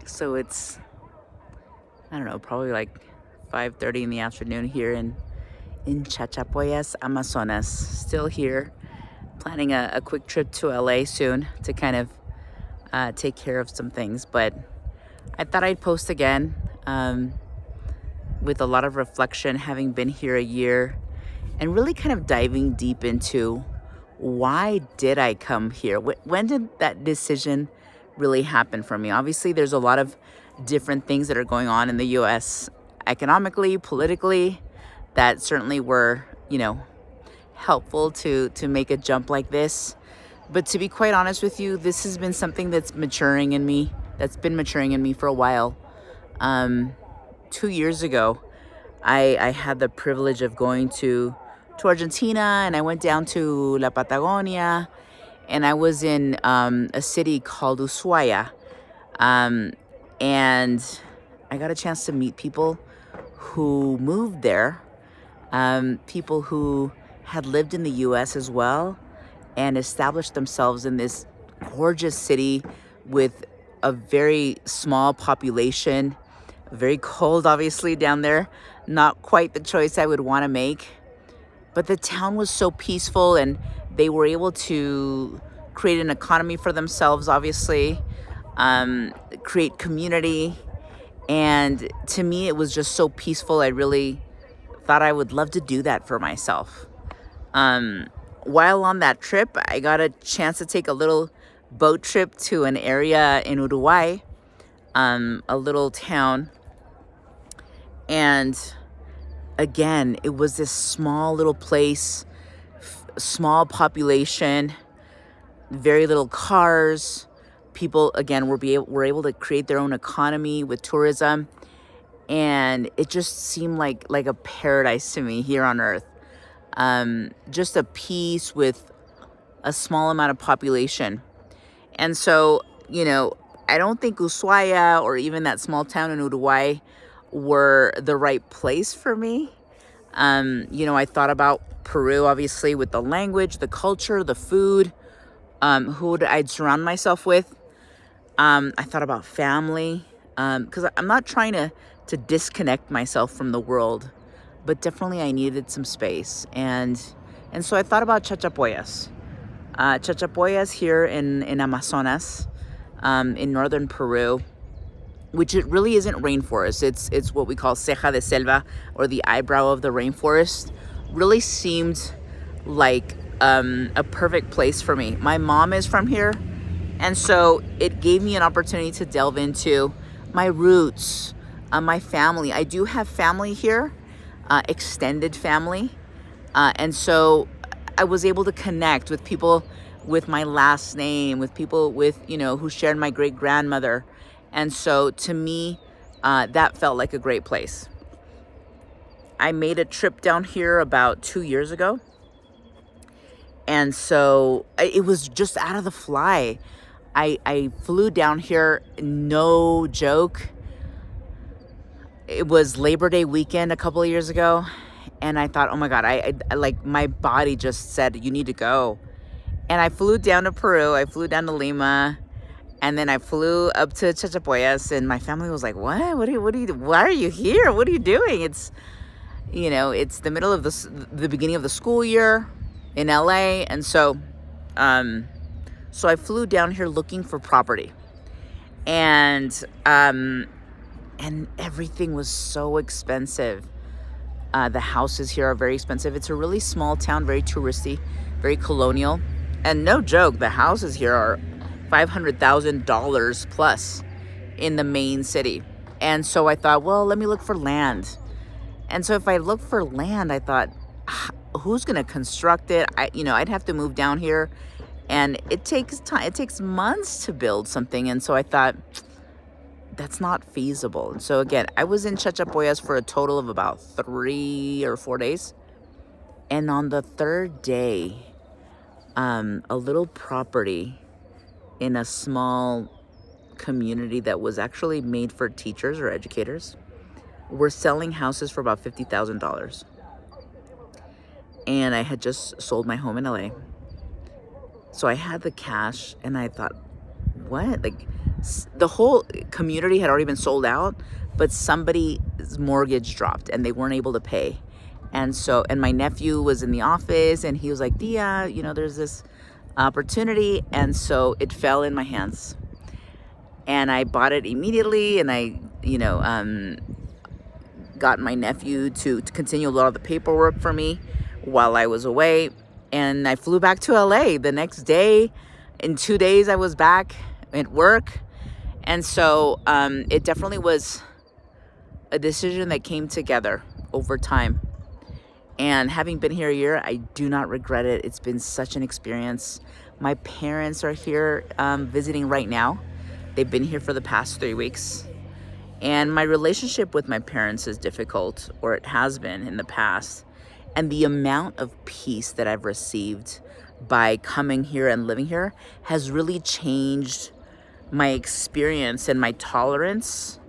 So it's, I don't know, probably like 5:30 in the afternoon here in Chachapoyas, Amazonas. Still here, planning a quick trip to LA soon to kind of take care of some things. But I thought I'd post again with a lot of reflection, having been here a year, and really kind of diving deep into why did I come here? When did that decision really happen for me? Obviously, there's a lot of different things that are going on in the US economically, politically, that certainly were, helpful to make a jump like this. But to be quite honest with you, this has been something that's been maturing in me for a while. 2 years ago, I had the privilege of going to Argentina, and I went down to La Patagonia, and I was in a city called Ushuaia. Um, and I got a chance to meet people who moved there, people who had lived in the US as well and established themselves in this gorgeous city with a very small population, very cold, obviously, down there. Not quite the choice I would want to make. But the town was so peaceful, and they were able to create an economy for themselves, obviously, create community. And to me, it was just so peaceful. I really thought I would love to do that for myself. Um, while on that trip, I got a chance to take a little boat trip to an area in Uruguay, a little town. And again, it was this small little place, small population, very little cars. People, again, were able to create their own economy with tourism. And it just seemed like a paradise to me here on earth. Just a peace with a small amount of population. And so, I don't think Ushuaia or even that small town in Uruguay were the right place for me. I thought about Peru, obviously, with the language, the culture, the food, who would I'd surround myself with. I thought about family, because I'm not trying to disconnect myself from the world, but definitely I needed some space. And so I thought about Chachapoyas. Chachapoyas here in Amazonas, in northern Peru, which it really isn't rainforest. It's what we call ceja de selva, or the eyebrow of the rainforest. Really seemed like a perfect place for me. My mom is from here, and so it gave me an opportunity to delve into my roots, my family. I do have family here, extended family, and so I was able to connect with people with my last name, with people who shared my great grandmother. And so to me, that felt like a great place. I made a trip down here about 2 years ago. And so it was just out of the fly. I flew down here, no joke. It was Labor Day weekend a couple of years ago. And I thought, oh my God, I like, my body just said, you need to go. And I flew down to Peru. I flew down to Lima. And then I flew up to Chachapoyas, and my family was like, "What? Why are you here? What are you doing?" It's the middle of the beginning of the school year in LA, and so I flew down here looking for property, and everything was so expensive. The houses here are very expensive. It's a really small town, very touristy, very colonial, and no joke, the houses here are $500,000 plus in the main city. And so I thought, well, let me look for land. And so if I look for land, I thought, who's going to construct it? I'd have to move down here, and it takes time. It takes months to build something. And so I thought, that's not feasible. And so again, I was in Chachapoyas for a total of about 3 or 4 days. And on the third day, a little property in a small community that was actually made for teachers or educators were selling houses for about $50,000. And I had just sold my home in LA. So I had the cash, and I thought, what? Like, The whole community had already been sold out, but somebody's mortgage dropped and they weren't able to pay. And my nephew was in the office and he was like, Dia, there's this opportunity. And so it fell in my hands. And I bought it immediately, and I, got my nephew to continue a lot of the paperwork for me while I was away. And I flew back to LA the next day. In 2 days, I was back at work. And so it definitely was a decision that came together over time. And having been here a year, I do not regret it. It's been such an experience. My parents are here visiting right now. They've been here for the past 3 weeks. And my relationship with my parents is difficult, or it has been in the past. And the amount of peace that I've received by coming here and living here has really changed my experience and my tolerance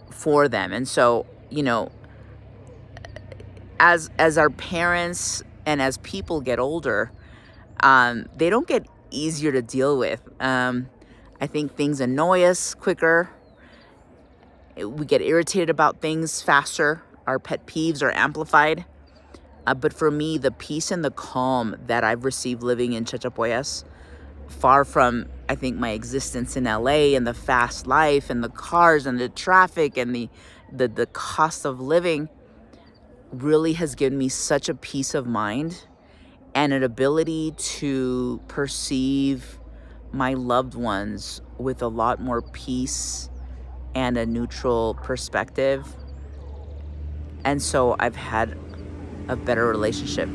for them. And so, as our parents and as people get older, they don't get easier to deal with. I think things annoy us quicker. We get irritated about things faster. Our pet peeves are amplified. But for me, the peace and the calm that I've received living in Chachapoyas, far from, I think, my existence in LA and the fast life and the cars and the traffic and the cost of living, really has given me such a peace of mind and an ability to perceive my loved ones with a lot more peace and a neutral perspective. And so I've had a better relationship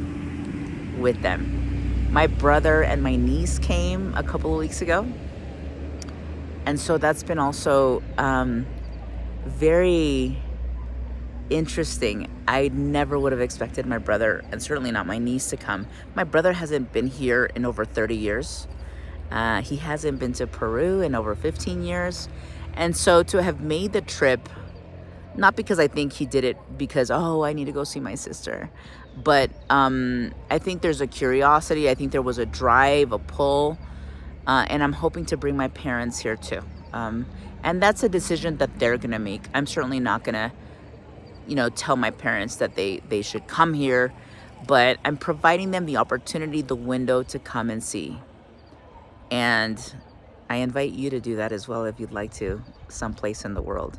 with them. My brother and my niece came a couple of weeks ago. And so that's been also very interesting. I never would have expected my brother, and certainly not my niece, to come. My brother hasn't been here in over 30 years. He hasn't been to Peru in over 15 years. And so to have made the trip, not because I think he did it because, I need to go see my sister, but I think there's a curiosity. I think there was a drive, a pull, and I'm hoping to bring my parents here too. And that's a decision that they're going to make. I'm certainly not going to, tell my parents that they should come here, but I'm providing them the opportunity, the window to come and see. And I invite you to do that as well if you'd like to, someplace in the world.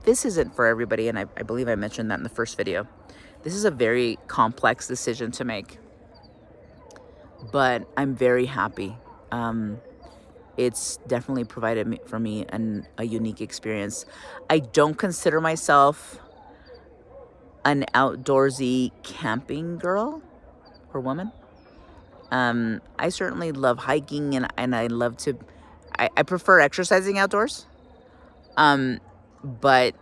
This isn't for everybody, and I believe I mentioned that in the first video. This is a very complex decision to make, but I'm very happy. It's definitely provided for me a unique experience. I don't consider myself an outdoorsy camping girl or woman. I certainly love hiking, and I love to, I prefer exercising outdoors. But,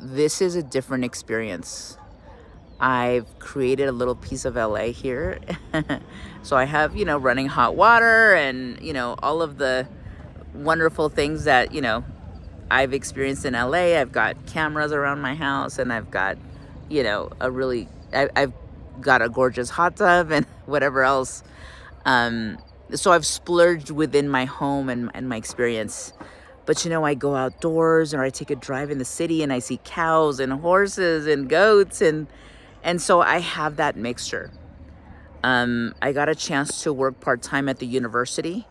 this is a different experience. I've created a little piece of LA here. So I have, running hot water and, all of the wonderful things that, I've experienced in LA. I've got cameras around my house, and I've got, I've got a gorgeous hot tub and whatever else. So I've splurged within my home and my experience. But, I go outdoors, or I take a drive in the city and I see cows and horses and goats. And so I have that mixture. I got a chance to work part-time at the university,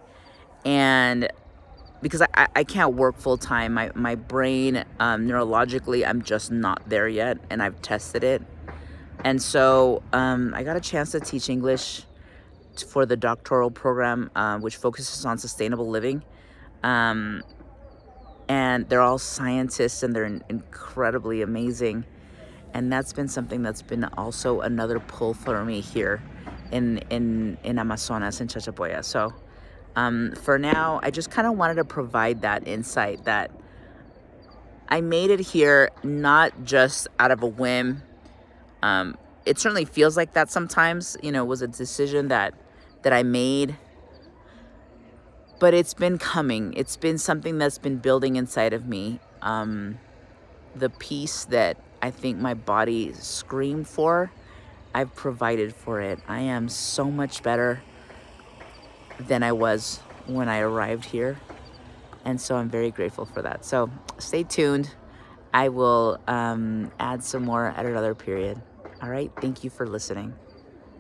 and because I can't work full-time, my brain, neurologically, I'm just not there yet, and I've tested it. And so I got a chance to teach English for the doctoral program, which focuses on sustainable living. And they're all scientists, and they're incredibly amazing. And that's been something that's been also another pull for me here in Amazonas, in Chachapoyas. So for now, I just kind of wanted to provide that insight that I made it here not just out of a whim. It certainly feels like that sometimes, it was a decision that I made. But it's been coming. It's been something that's been building inside of me. The peace that I think my body screamed for, I've provided for it. I am so much better than I was when I arrived here. And so I'm very grateful for that. So stay tuned. I will add some more at another period. All right. Thank you for listening.